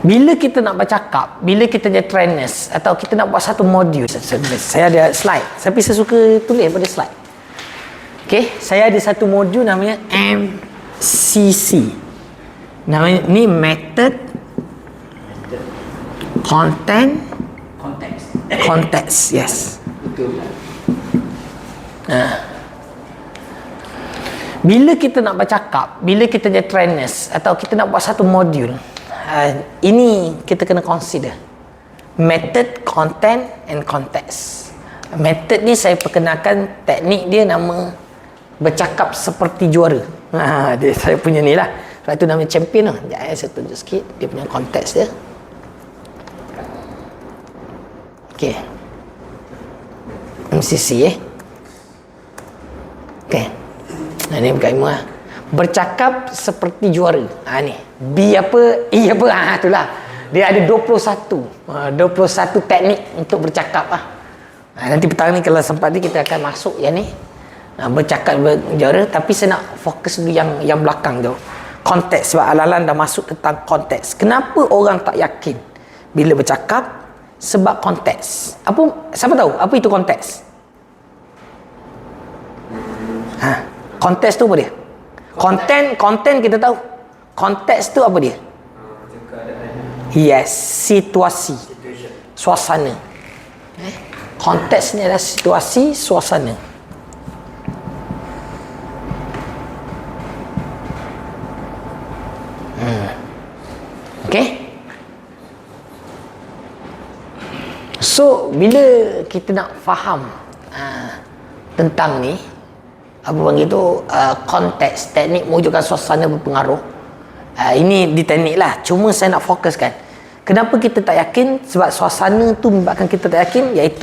Bila kita nak bercakap, bila kita jadi trainers atau kita nak buat satu modul, saya ada slide. Tapi saya suka tulis pada slide. Okey, saya ada satu modul namanya MCC. Namanya ni method, content, context. Yes. Betul. Bila kita nak bercakap, bila kita jadi trainers atau kita nak buat satu modul, ini kita kena consider method, content and context. Method ni saya perkenalkan teknik dia nama bercakap seperti juara. Dia saya punya ni lah. Sebab tu nama champion lah. Sekejap saya tunjuk sikit dia punya konteks dia. Okey. MCC Okey. Ini bukan ilmu lah. Bercakap seperti juara. Ni. B apa? E apa? Itulah. Dia ada 21 teknik untuk bercakap lah. Nanti petang ni kalau sempat ni kita akan masuk yang ni. Bercakap juara. Tapi saya nak fokus dulu yang belakang tu. Konteks. Sebab Al-Alan dah masuk tentang konteks. Kenapa orang tak yakin bila bercakap? Sebab konteks. Siapa tahu apa itu konteks? Konteks tu apa dia? Konten kita tahu. Konteks tu apa dia? Yes, situasi. Suasana. Konteks ni adalah situasi, suasana. Okey? So, bila kita nak faham tentang ni, apa panggil tu, konteks, teknik mewujudkan suasana berpengaruh. Ini di teknik lah. Cuma saya nak fokuskan. Kenapa kita tak yakin? Sebab suasana tu menyebabkan kita tak yakin, iaitu